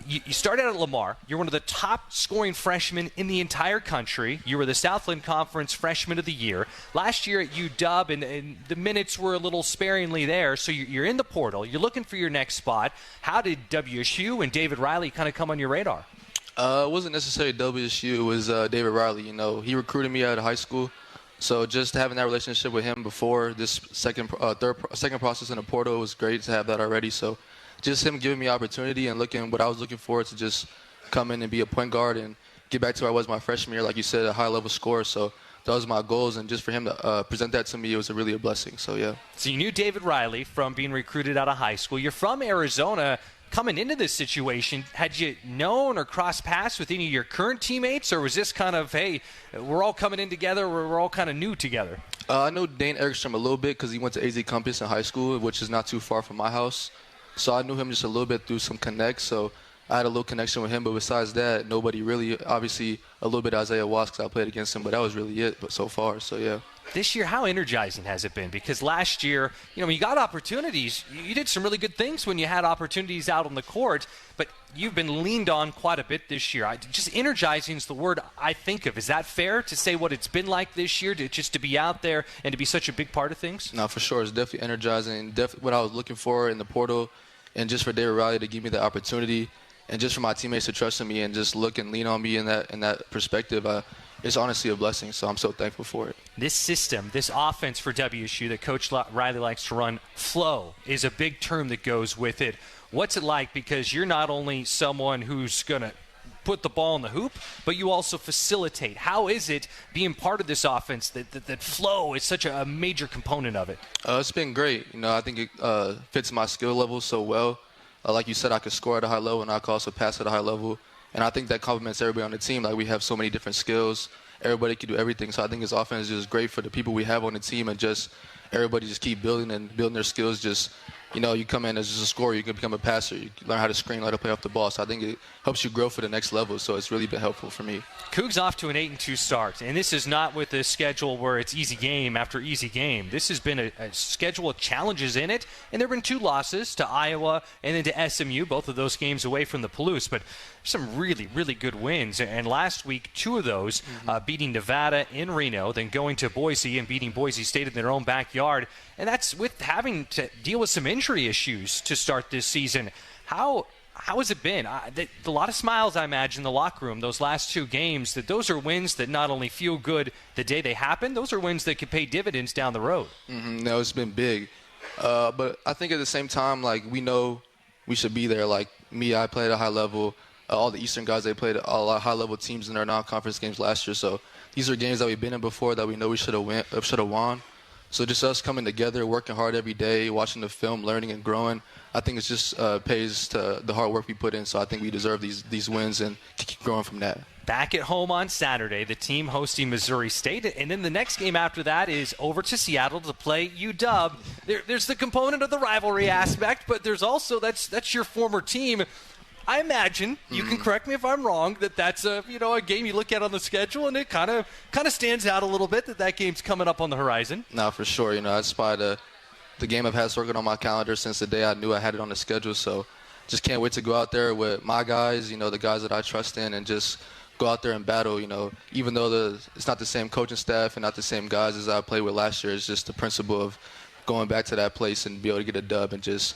you started out at Lamar. You're one of the top scoring freshmen in the entire country. You were the Southland Conference Freshman of the Year. Last year at UW, and the minutes were a little sparingly there, so you're in the portal. You're looking for your next spot. How did WSU and David Riley kind of come on your radar? It wasn't necessarily WSU. It was David Riley. You know, he recruited me out of high school. So just having that relationship with him before this second process in the portal was great to have that already. So just him giving me opportunity and what I was looking forward to just come in and be a point guard and get back to where I was my freshman year, like you said, a high-level scorer. So that was my goals, and just for him to present that to me, it was really a blessing. So, yeah. So you knew David Riley from being recruited out of high school. You're from Arizona. Coming into this situation, had you known or crossed paths with any of your current teammates, or was this kind of, hey, we're all coming in together, we're all kind of new together? I know Dane Erickstrom a little bit because he went to AZ Compass in high school, which is not too far from my house. So I knew him just a little bit through some connects, so I had a little connection with him. But besides that, nobody really. Obviously, a little bit Isaiah Watts because I played against him, but that was really it. But so far, so yeah. This year, how energizing has it been? Because last year, when you got opportunities, you did some really good things when you had opportunities out on the court, but you've been leaned on quite a bit this year. Just energizing is the word I think of. Is that fair to say what it's been like this year, to be out there and to be such a big part of things? No, for sure. It's definitely energizing. Definitely what I was looking for in the portal, and just for David Riley to give me the opportunity, and just for my teammates to trust in me and just look and lean on me in that perspective, it's honestly a blessing, so I'm so thankful for it. This system, this offense for WSU that Coach Riley likes to run, flow, is a big term that goes with it. What's it like? Because you're not only someone who's going to put the ball in the hoop, but you also facilitate. How is it being part of this offense that flow is such a major component of it? It's been great. I think it fits my skill level so well. Like you said, I could score at a high level, and I could also pass at a high level. And I think that complements everybody on the team. Like, we have so many different skills. Everybody can do everything. So I think this offense is just great for the people we have on the team, and just everybody just keep building their skills. Just, you come in as just a scorer, you can become a passer. You learn how to screen, how to play off the ball. So I think it helps you grow for the next level. So it's really been helpful for me. Cougs off to an 8-2 start. And this is not with a schedule where it's easy game after easy game. This has been a schedule with challenges in it. And there have been 2 losses to Iowa and then to SMU, both of those games away from the Palouse. But some really, really good wins. And last week, 2 of those, beating Nevada in Reno, then going to Boise and beating Boise State in their own backyard. And that's with having to deal with some injury issues to start this season. How has it been? A lot of smiles, I imagine, in the locker room, those last 2 games. Those are wins that not only feel good the day they happen, those are wins that could pay dividends down the road. No, it's been big. But I think at the same time, we know we should be there. Like me, I played at a high level. All the Eastern guys, they played a lot of high-level teams in their non-conference games last year. So these are games that we've been in before that we know we should have won. So just us coming together, working hard every day, watching the film, learning and growing, I think it just pays to the hard work we put in. So I think we deserve these wins and keep growing from that. Back at home on Saturday, the team hosting Missouri State. And then the next game after that is over to Seattle to play UW. There's the component of the rivalry aspect, but there's also that's your former team. I imagine, you can correct me if I'm wrong, that's a game you look at on the schedule and it kind of stands out a little bit that game's coming up on the horizon. No, for sure. That's probably the game I've had circled on my calendar since the day I knew I had it on the schedule. So just can't wait to go out there with my guys, the guys that I trust in, and just go out there and battle. Even though it's not the same coaching staff and not the same guys as I played with last year, it's just the principle of going back to that place and be able to get a dub and just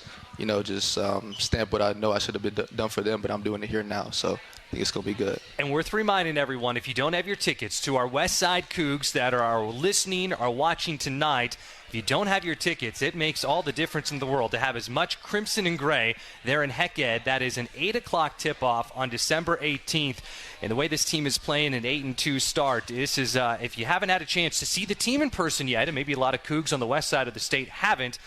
stamp what I know I should have been done for them, but I'm doing it here now. So I think it's going to be good. And worth reminding everyone, if you don't have your tickets to our West Side Cougs that are listening or watching tonight, If you don't have your tickets, it makes all the difference in the world to have as much crimson and gray there in Heck Ed. That is an 8 o'clock tip-off on December 18th. And the way this team is playing an 8-2 start, this is, if you haven't had a chance to see the team in person yet, and maybe a lot of Cougs on the west side of the state haven't,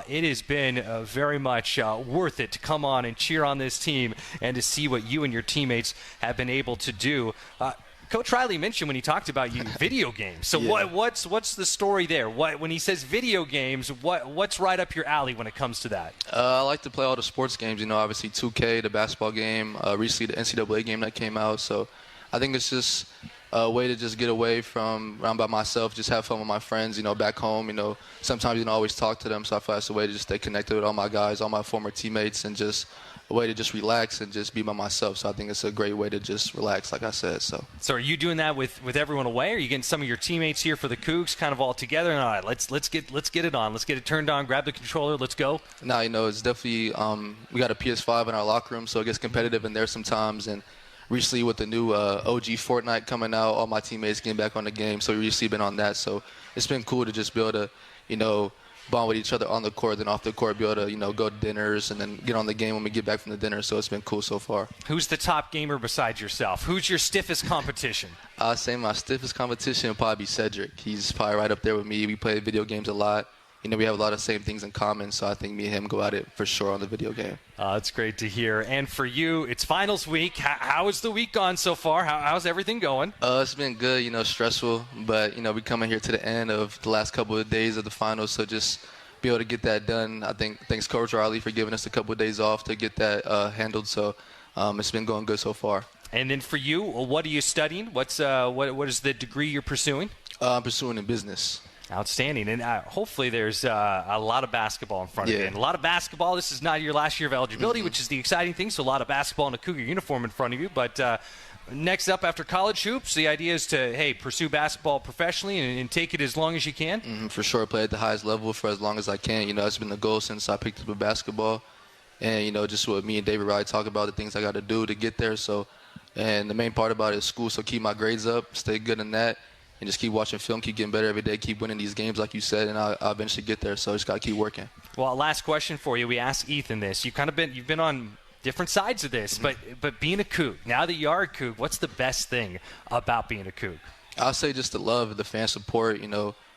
it has been very much worth it to come on and cheer on this team and to see what you and your teammates have been able to do. Coach Riley mentioned when he talked about you video games. So Yeah. what's the story there? When he says video games, what's right up your alley when it comes to that? I like to play all the sports games. Obviously 2K, the basketball game, recently the NCAA game that came out. So I think it's just a way to just get away from around by myself, just have fun with my friends, back home. Sometimes you don't always talk to them, so I feel that's a way to just stay connected with all my guys, all my former teammates, and just a way to just relax and just be by myself. So I think it's a great way to just relax, like I said. So are you doing that with everyone away? Are you getting some of your teammates here for the Cougs kind of all together? And all right, let's get it on. Let's get it turned on. Grab the controller. Let's go. No, it's definitely we got a PS5 in our locker room, so it gets competitive in there sometimes. And recently with the new OG Fortnite coming out, all my teammates getting back on the game. So we've recently been on that. So it's been cool to just be able to, bond with each other on the court, then off the court, be able to, go to dinners and then get on the game when we get back from the dinner. So it's been cool so far. Who's the top gamer besides yourself? Who's your stiffest competition? I'd say my stiffest competition would probably be Cedric. He's probably right up there with me. We play video games a lot. We have a lot of same things in common, so I think me and him go at it for sure on the video game. That's great to hear. And for you, it's finals week. How has the week gone so far? How's everything going? It's been good, stressful, but, we coming here to the end of the last couple of days of the finals, so just be able to get that done. I think thanks Coach Riley for giving us a couple of days off to get that handled, so it's been going good so far. And then for you, what are you studying? What is the degree you're pursuing? I'm pursuing in business. Outstanding. And hopefully there's a lot of basketball in front of you. And a lot of basketball. This is not your last year of eligibility, which is the exciting thing. So a lot of basketball in a Cougar uniform in front of you. But next up after college hoops, the idea is to, pursue basketball professionally and take it as long as you can? For sure. Play at the highest level for as long as I can. That's been the goal since I picked up basketball. And, just what me and David Riley talk about, the things I got to do to get there. So, and the main part about it is school. So keep my grades up, stay good in that. And just keep watching film, keep getting better every day, keep winning these games like you said, and I'll eventually get there. So I just got to keep working. Well, last question for you. We asked Ethan this. You've been on different sides of this, but being a Coug, now that you are a Coug, what's the best thing about being a Coug? I'll say just the love, the fan support.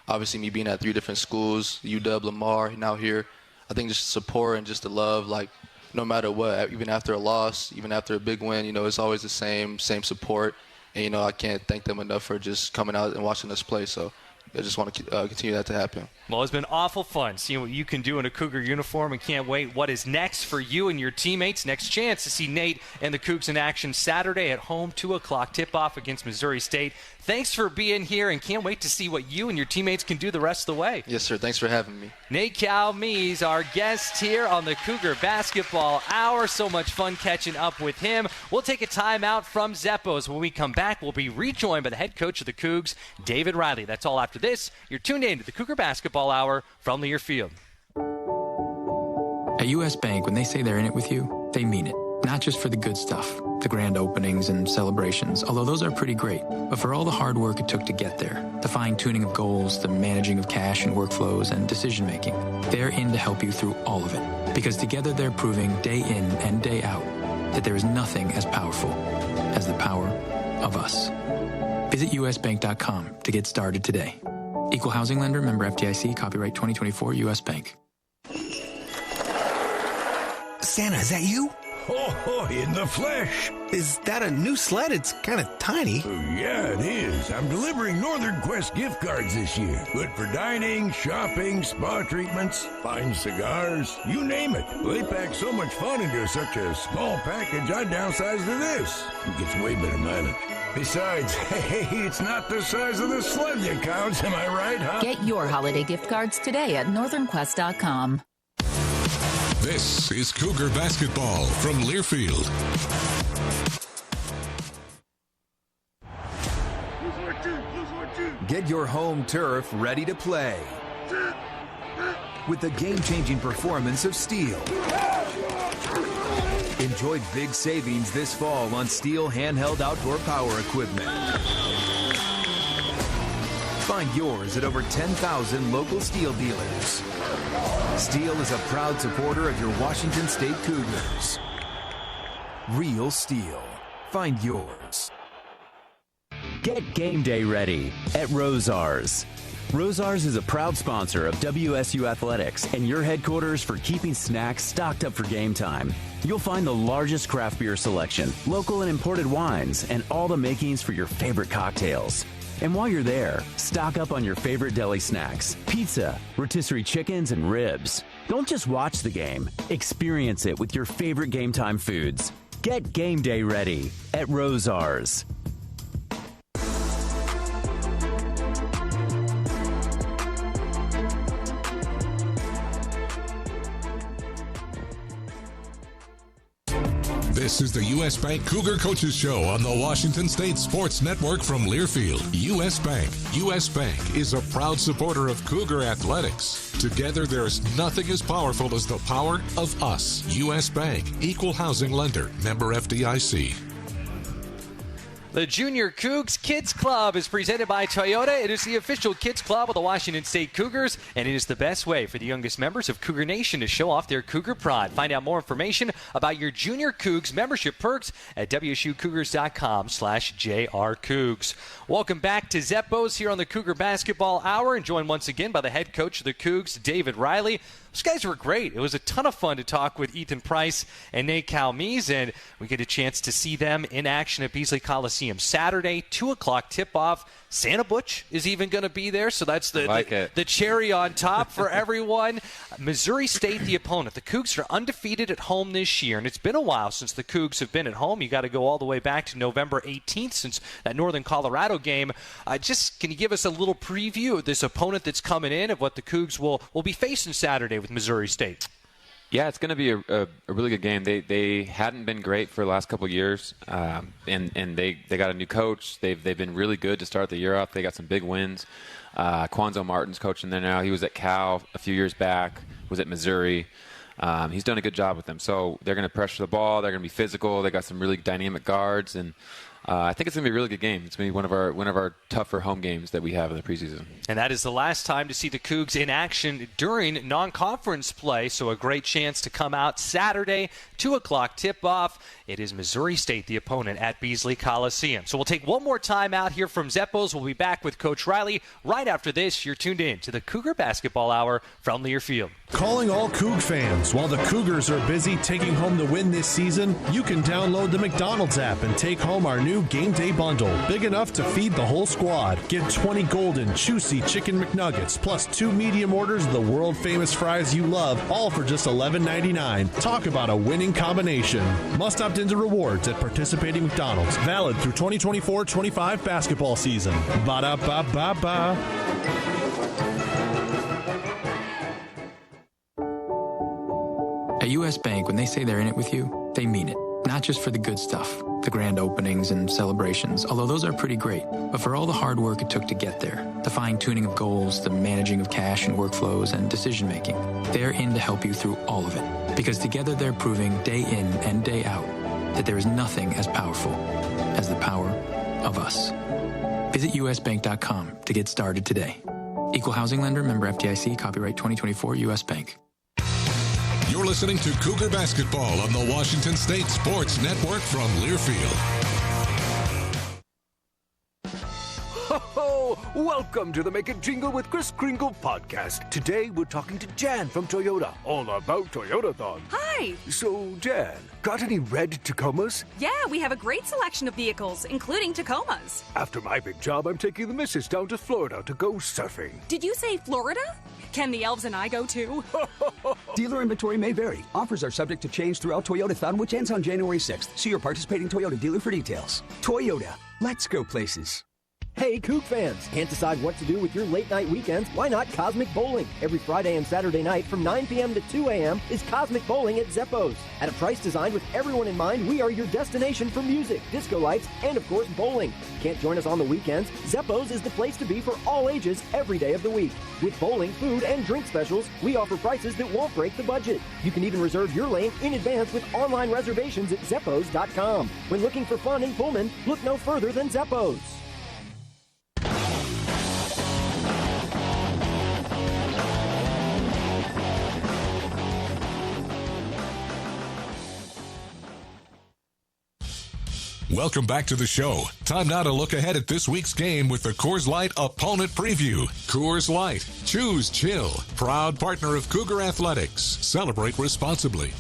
Obviously me being at 3 different schools, UW, Lamar, and now here. I think just the support and just the love, like no matter what, even after a loss, even after a big win, it's always the same support. And, I can't thank them enough for just coming out and watching us play. So I just want to continue that to happen. Well, it's been awful fun seeing what you can do in a Cougar uniform, and can't wait what is next for you and your teammates. Next chance to see Nate and the Cougs in action Saturday at home, 2 o'clock tip-off against Missouri State. Thanks for being here, and can't wait to see what you and your teammates can do the rest of the way. Yes, sir. Thanks for having me. Nate Calmes, our guest here on the Cougar Basketball Hour. So much fun catching up with him. We'll take a timeout from Zeppos. When we come back, we'll be rejoined by the head coach of the Cougs, David Riley. That's all after this. You're tuned in to the Cougar Basketball Hour from Learfield. At U.S. Bank, when they say they're in it with you, they mean it. Not just for the good stuff, the grand openings and celebrations, although those are pretty great, but for all the hard work it took to get there, the fine-tuning of goals, the managing of cash and workflows, and decision-making. They're in to help you through all of it, because together they're proving day in and day out that there is nothing as powerful as the power of us. Visit usbank.com to get started today. Equal housing lender, member FDIC, copyright 2024, U.S. Bank. Santa, is that you? Oh, in the flesh. Is that a new sled? It's kind of tiny. Yeah, it is. I'm delivering Northern Quest gift cards this year. Good for dining, shopping, spa treatments, fine cigars, you name it. They pack so much fun into such a small package, I downsized to this. It gets way better mileage. Besides, hey, it's not the size of the sled that counts, am I right, huh? Get your holiday gift cards today at northernquest.com. This is Cougar Basketball from Learfield. Get your home turf ready to play with the game-changing performance of Steel. Enjoy big savings this fall on Steel handheld outdoor power equipment. Find yours at over 10,000 local Steel dealers. Steel is a proud supporter of your Washington State Cougars. Real Steel. Find yours. Get game day ready at Rosars. Rosars is a proud sponsor of WSU Athletics and your headquarters for keeping snacks stocked up for game time. You'll find the largest craft beer selection, local and imported wines, and all the makings for your favorite cocktails. And while you're there, stock up on your favorite deli snacks, pizza, rotisserie chickens, and ribs. Don't just watch the game, experience it with your favorite game time foods. Get game day ready at Rosars. This is the U.S. Bank Cougar Coaches Show on the Washington State Sports Network from Learfield. U.S. Bank. U.S. Bank is a proud supporter of Cougar athletics. Together, there's nothing as powerful as the power of us. U.S. Bank. Equal housing lender. Member FDIC. The Junior Cougs Kids Club is presented by Toyota. It is the official kids club of the Washington State Cougars, and it is the best way for the youngest members of Cougar Nation to show off their Cougar pride. Find out more information about your Junior Cougs membership perks at wsucougars.com/JRCougs. Welcome back to Zeppos here on the Cougar Basketball Hour, and joined once again by the head coach of the Cougs, David Riley. Those guys were great. It was a ton of fun to talk with Ethan Price and Nate Calmese, and we get a chance to see them in action at Beasley Coliseum Saturday, 2 o'clock tip-off. Santa Butch is even going to be there, so that's the cherry on top for everyone. Missouri State, the opponent. The Cougs are undefeated at home this year, and it's been a while since the Cougs have been at home. You got to go all the way back to November 18th since that Northern Colorado game. Can you give us a little preview of this opponent that's coming in, of what the Cougs will be facing Saturday with Missouri State? Yeah, it's going to be a really good game. They hadn't been great for the last couple of years, and they got a new coach. They've been really good to start the year off. They got some big wins. Quanzo Martin's coaching there now. He was at Cal a few years back, was at Missouri. He's done a good job with them. So they're going to pressure the ball. They're going to be physical. They got some really dynamic guards, and I think it's going to be a really good game. It's going to be one of our tougher home games that we have in the preseason. And that is the last time to see the Cougs in action during non-conference play, so a great chance to come out Saturday, 2 o'clock tip-off. It is Missouri State, the opponent, at Beasley Coliseum. So we'll take one more time out here from Zeppos. We'll be back with Coach Riley right after this. You're tuned in to the Cougar Basketball Hour from Learfield. Calling all Coug fans. While the Cougars are busy taking home the win this season, you can download the McDonald's app and take home our new Game Day Bundle. Big enough to feed the whole squad. Get 20 golden, juicy Chicken McNuggets, plus 2 medium orders of the world-famous fries you love, all for just $11.99. Talk about a winning combination. Must opt into rewards at participating McDonald's. Valid through 2024-25 basketball season. Ba-da-ba-ba-ba. At U.S. Bank, when they say they're in it with you, they mean it. Not just for the good stuff, the grand openings and celebrations, although those are pretty great, but for all the hard work it took to get there, the fine-tuning of goals, the managing of cash and workflows, and decision-making. They're in to help you through all of it, because together they're proving day in and day out that there is nothing as powerful as the power of us. Visit usbank.com to get started today. Equal housing lender, member FDIC, copyright 2024 U.S. Bank. You're listening to Cougar Basketball on the Washington State Sports Network from Learfield. Ho! Welcome to the Make It Jingle with Kris Kringle podcast. Today we're talking to Jan from Toyota, all about Toyotathon. Hi! So, Jan, got any red Tacomas? Yeah, we have a great selection of vehicles, including Tacomas. After my big job, I'm taking the missus down to Florida to go surfing. Did you say Florida? Can the elves and I go too? Dealer inventory may vary. Offers are subject to change throughout Toyotathon, which ends on January 6th. See your participating Toyota dealer for details. Toyota, let's go places. Hey, Coug fans! Can't decide what to do with your late-night weekends? Why not Cosmic Bowling? Every Friday and Saturday night from 9 p.m. to 2 a.m. is Cosmic Bowling at Zeppos. At a price designed with everyone in mind, we are your destination for music, disco lights, and of course, bowling. Can't join us on the weekends? Zeppos is the place to be for all ages every day of the week. With bowling, food, and drink specials, we offer prices that won't break the budget. You can even reserve your lane in advance with online reservations at Zeppos.com. When looking for fun in Pullman, look no further than Zeppos. Welcome back to the show. Time now to look ahead at this week's game with the Coors Light Opponent Preview. Coors Light. Choose chill. Proud partner of Cougar Athletics. Celebrate responsibly.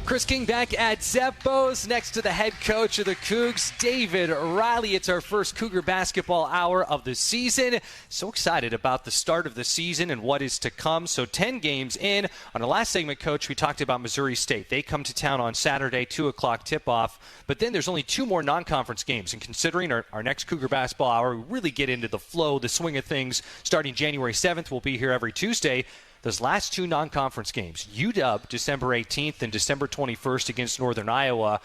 Chris King back at Zeppo's next to the head coach of the Cougs, David Riley. It's our first Cougar basketball hour of the season. So excited about the start of the season and what is to come. So 10 games in. On the last segment, Coach, we talked about Missouri State. They come to town on Saturday, 2 o'clock tip-off. But then there's only 2 more non-conference games. And considering our next Cougar basketball hour, we really get into the flow, the swing of things. Starting January 7th, we'll be here every Tuesday. Those last 2 non-conference games, UW December 18th and December 21st against Northern Iowa.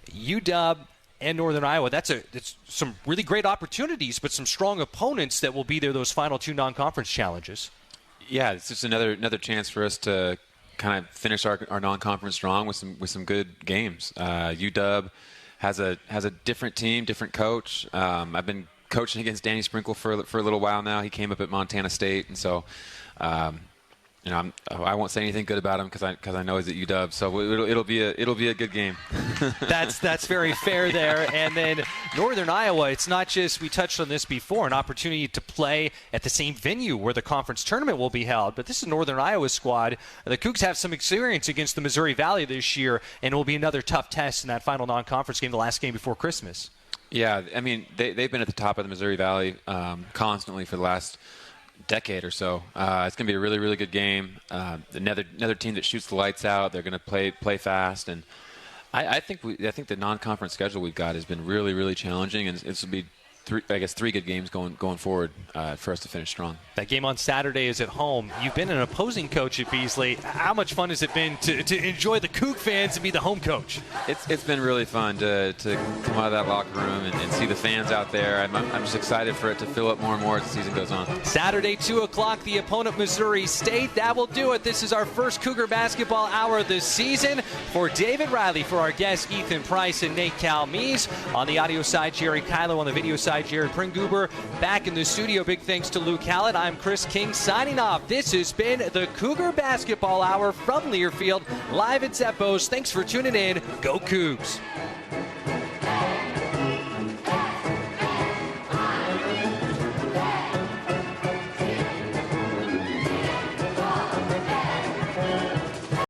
UW and Northern Iowa, it's some really great opportunities, but some strong opponents that will be there those final 2 non-conference challenges. Yeah, it's just another chance for us to kind of finish our non-conference strong with some good games. UW has a different team, different coach. I've been coaching against Danny Sprinkle for a little while now. He came up at Montana State, and so I won't say anything good about him because I know he's at UW. So it'll be a good game. That's very fair there. And then Northern Iowa, it's not just, we touched on this before, an opportunity to play at the same venue where the conference tournament will be held. But this is Northern Iowa squad. The Cougs have some experience against the Missouri Valley this year, and it will be another tough test in that final non-conference game, the last game before Christmas. Yeah, I mean, they've been at the top of the Missouri Valley constantly for the last decade or so. It's going to be a really, really good game. Another team that shoots the lights out. They're going to play fast, and I think the non-conference schedule we've got has been really, really challenging, and this will be 3 good games going forward for us to finish strong. That game on Saturday is at home. You've been an opposing coach at Beasley. How much fun has it been to enjoy the Coug fans and be the home coach? It's been really fun to come out of that locker room and see the fans out there. I'm just excited for it to fill up more and more as the season goes on. Saturday, 2 o'clock, the opponent Missouri State. That will do it. This is our first Cougar basketball hour of the season. For David Riley, for our guests Ethan Price and Nate Calmes. On the audio side, Jerry Kylo. On the video side, Jared Pringuber. Back in the studio, big thanks to Luke Hallett. I'm Chris King signing off. This has been the Cougar Basketball Hour from Learfield, live at Zeppo's. Thanks for tuning in. Go Cougs!